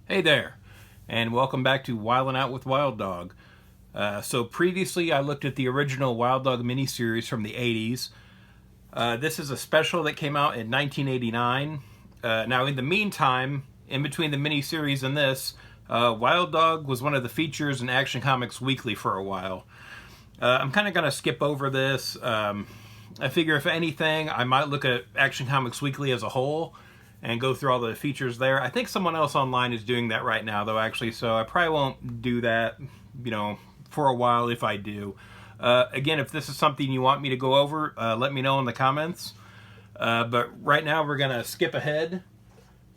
Hey there, and welcome back to Wildin' Out with Wild Dog. So previously I looked at the original Wild Dog miniseries from the 80s. This is a special that came out in 1989. Now in the meantime, in between the miniseries and this, Wild Dog was one of the features in Action Comics Weekly for a while. I'm kind of going to skip over this. I figure if anything, I might look at Action Comics Weekly as a whole and go through all the features there. I think someone else online is doing that right now, though, actually, so I probably won't do that, for a while if I do. Again, if this is something you want me to go over, let me know in the comments. But right now, we're going to skip ahead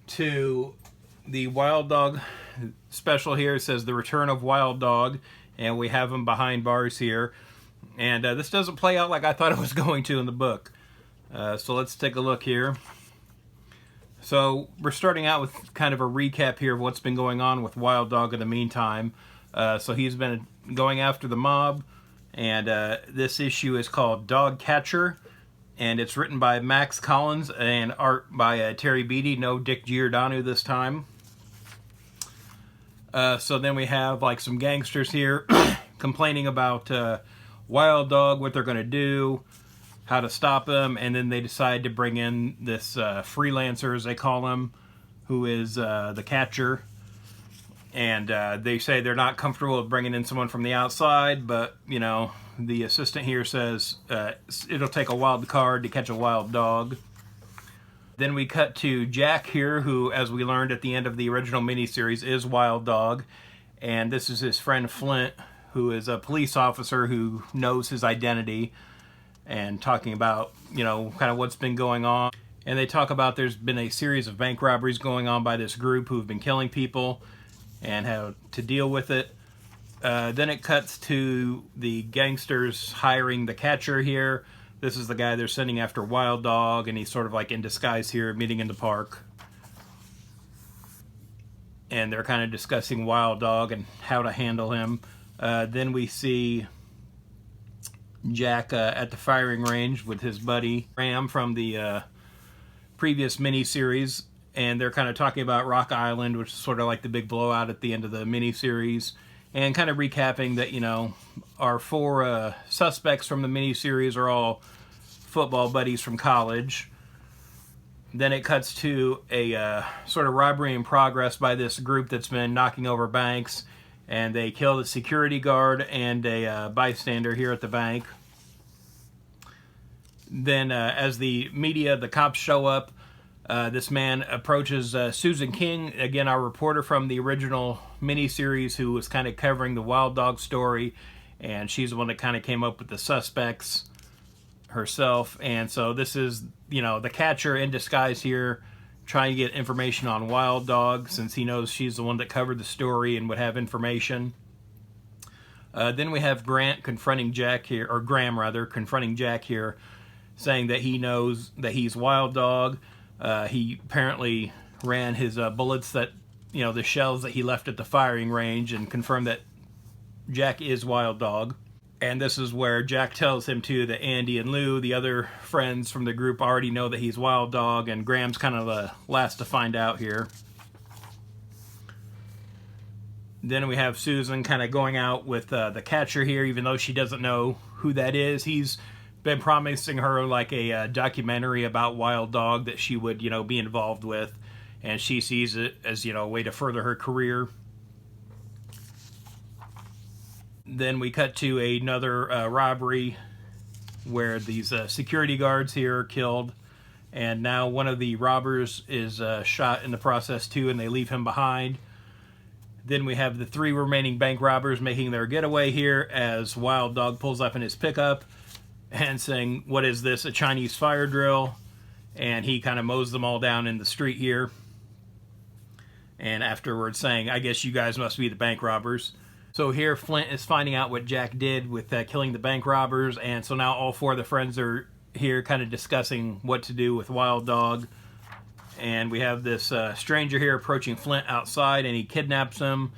to the Wild Dog special here. It says The Return of Wild Dog, and we have him behind bars here. And this doesn't play out like I thought it was going to in the book. So let's take a look here. So we're starting out with kind of a recap here of what's been going on with Wild Dog in the meantime. So he's been going after the mob, and this issue is called Dog Catcher, and it's written by Max Collins and art by Terry Beattie, no Dick Giordano this time. So then we have like some gangsters here complaining about Wild Dog, what they're going to do, how to stop him, and then they decide to bring in this freelancer, as they call him, who is the catcher. And they say they're not comfortable with bringing in someone from the outside, but, the assistant here says it'll take a wild card to catch a wild dog. Then we cut to Jack here, who, as we learned at the end of the original miniseries, is Wild Dog. And this is his friend Flint, who is a police officer who knows his identity, and talking about, kind of what's been going on. And they talk about there's been a series of bank robberies going on by this group who've been killing people and how to deal with it. Then it cuts to the gangsters hiring the catcher here. This is the guy they're sending after Wild Dog, and he's sort of like in disguise here, meeting in the park. And they're kind of discussing Wild Dog and how to handle him. Then we see Jack at the firing range with his buddy Ram from the previous miniseries, and they're kind of talking about Rock Island, which is sort of like the big blowout at the end of the miniseries, and kind of recapping that, our four suspects from the miniseries are all football buddies from college. Then it cuts to a sort of robbery in progress by this group that's been knocking over banks, and they kill the security guard and a bystander here at the bank. Then as the cops show up, this man approaches Susan King, again our reporter from the original miniseries, who was kind of covering the Wild Dog story, and she's the one that kind of came up with the suspects herself. And so this is, the catcher in disguise here, trying to get information on Wild Dog, since he knows she's the one that covered the story and would have information. Then we have Grant confronting Jack here, or Graham rather, confronting Jack here, saying that he knows that he's Wild Dog. He apparently ran his bullets that, the shells that he left at the firing range, and confirmed that Jack is Wild Dog. And this is where Jack tells him too that Andy and Lou, the other friends from the group, already know that he's Wild Dog, and Graham's kind of the last to find out here. Then we have Susan kind of going out with the catcher here, even though she doesn't know who that is. He's been promising her like a documentary about Wild Dog that she would, be involved with, and she sees it as, a way to further her career. Then we cut to another robbery where these security guards here are killed, and now one of the robbers is shot in the process too, and they leave him behind. Then we have the three remaining bank robbers making their getaway here as Wild Dog pulls up in his pickup and saying, "What is this, a Chinese fire drill?" And he kind of mows them all down in the street here. And afterwards saying, "I guess you guys must be the bank robbers." So here Flint is finding out what Jack did with killing the bank robbers, and so now all four of the friends are here kind of discussing what to do with Wild Dog. And we have this stranger here approaching Flint outside, and he kidnaps him.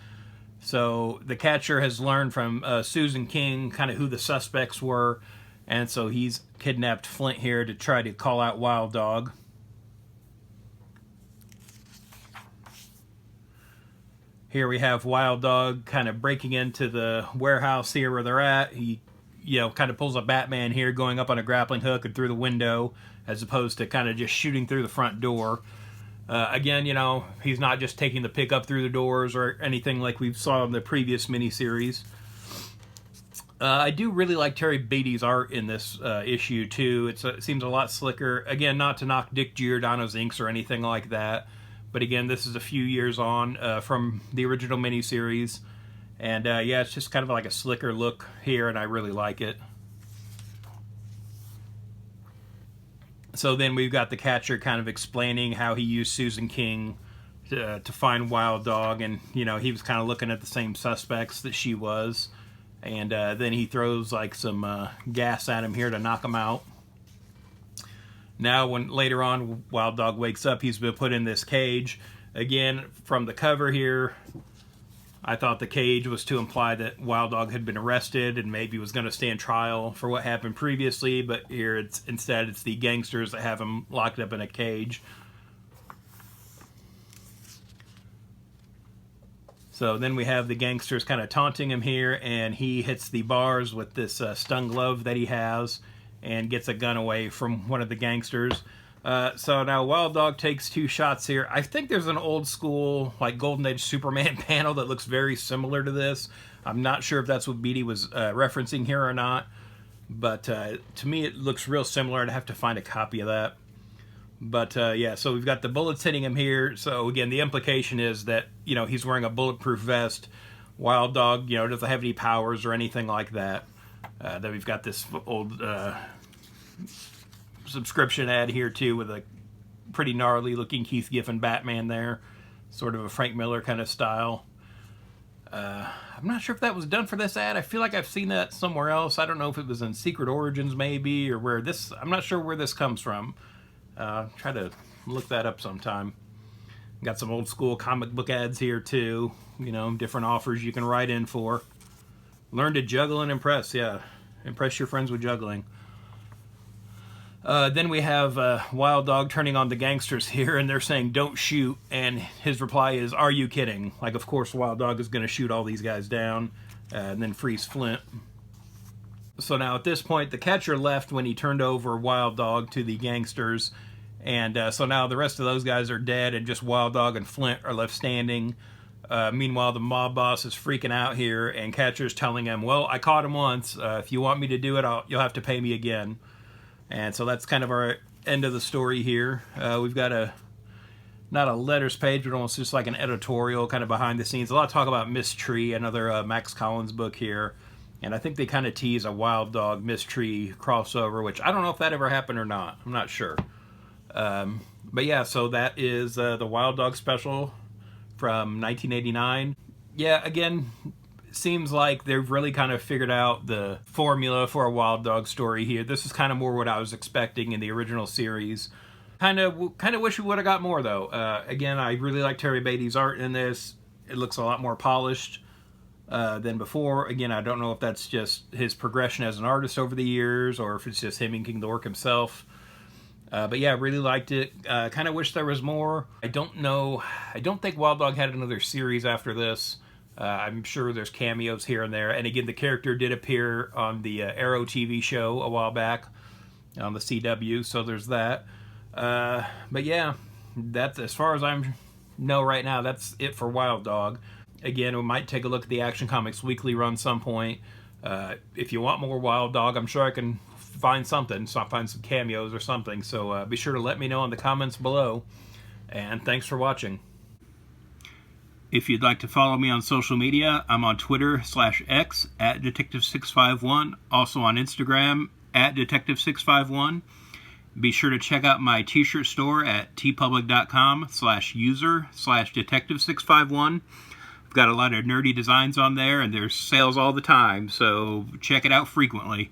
So the catcher has learned from Susan King kind of who the suspects were, and so he's kidnapped Flint here to try to call out Wild Dog. Here we have Wild Dog kind of breaking into the warehouse here where they're at. He, kind of pulls a Batman here, going up on a grappling hook and through the window, as opposed to kind of just shooting through the front door. Again, he's not just taking the pick up through the doors or anything like we saw in the previous miniseries. I do really like Terry Beatty's art in this issue, too. It seems a lot slicker. Again, not to knock Dick Giordano's inks or anything like that. But again, this is a few years on from the original miniseries. And yeah, it's just kind of like a slicker look here, and I really like it. So then we've got the Catcher kind of explaining how he used Susan King to find Wild Dog, and he was kind of looking at the same suspects that she was, and then he throws like some gas at him here to knock him out. Now, when later on Wild Dog wakes up, he's been put in this cage. Again, from the cover here, I thought the cage was to imply that Wild Dog had been arrested and maybe was going to stand trial for what happened previously, but here instead it's the gangsters that have him locked up in a cage. So then we have the gangsters kind of taunting him here, and he hits the bars with this stun glove that he has and gets a gun away from one of the gangsters. So now Wild Dog takes 2 shots here. I think there's an old school like Golden Age Superman panel that looks very similar to this. I'm not sure if that's what Beatty was referencing here or not, but to me it looks real similar. I'd have to find a copy of that. But yeah, so we've got the bullets hitting him here. So again, the implication is that he's wearing a bulletproof vest. Wild Dog doesn't have any powers or anything like that. Then we've got this old subscription ad here too, with a pretty gnarly looking Keith Giffen Batman there, sort of a Frank Miller kind of style. I'm not sure if that was done for this ad. I feel like I've seen that somewhere else. I don't know if it was in Secret Origins maybe, or where this, I'm not sure where this comes from. Try to look that up sometime. Got some old school comic book ads here too, different offers you can write in for. Learn to juggle and impress. Yeah, impress your friends with juggling. Then we have Wild Dog turning on the gangsters here, and they're saying, "Don't shoot," and his reply is, "Are you kidding?" Like, of course, Wild Dog is going to shoot all these guys down, and then freeze Flint. So now at this point, the Catcher left when he turned over Wild Dog to the gangsters, and so now the rest of those guys are dead, and just Wild Dog and Flint are left standing. Meanwhile, the mob boss is freaking out here, and Catcher's telling him, "Well, I caught him once. If you want me to do it, you'll have to pay me again." And so that's kind of our end of the story here. We've got not a letters page, but almost just like an editorial kind of behind the scenes. A lot of talk about Miss Tree, another Max Collins book here. And I think they kind of tease a Wild Dog Miss Tree crossover, which I don't know if that ever happened or not. I'm not sure. But yeah, so that is the Wild Dog special from 1989. Yeah, again, seems like they've really kind of figured out the formula for a Wild Dog story here. This is kind of more what I was expecting in the original series. Kind of wish we would have got more, though. Again, I really like Terry Beatty's art in this. It looks a lot more polished than before. Again, I don't know if that's just his progression as an artist over the years, or if it's just him inking the work himself. But yeah, really liked it. Kind of wish there was more. I don't know. I don't think Wild Dog had another series after this. I'm sure there's cameos here and there. And again, the character did appear on the Arrow TV show a while back on the CW, so there's that. But yeah, that's as far as I know right now, that's it for Wild Dog. Again, we might take a look at the Action Comics Weekly run some point. If you want more Wild Dog, I'm sure I can find something, find some cameos or something. So be sure to let me know in the comments below. And thanks for watching. If you'd like to follow me on social media, I'm on Twitter/X @Detective651, also on Instagram @Detective651. Be sure to check out my t-shirt store at tpublic.com/user/Detective651. I've got a lot of nerdy designs on there, and there's sales all the time, so check it out frequently.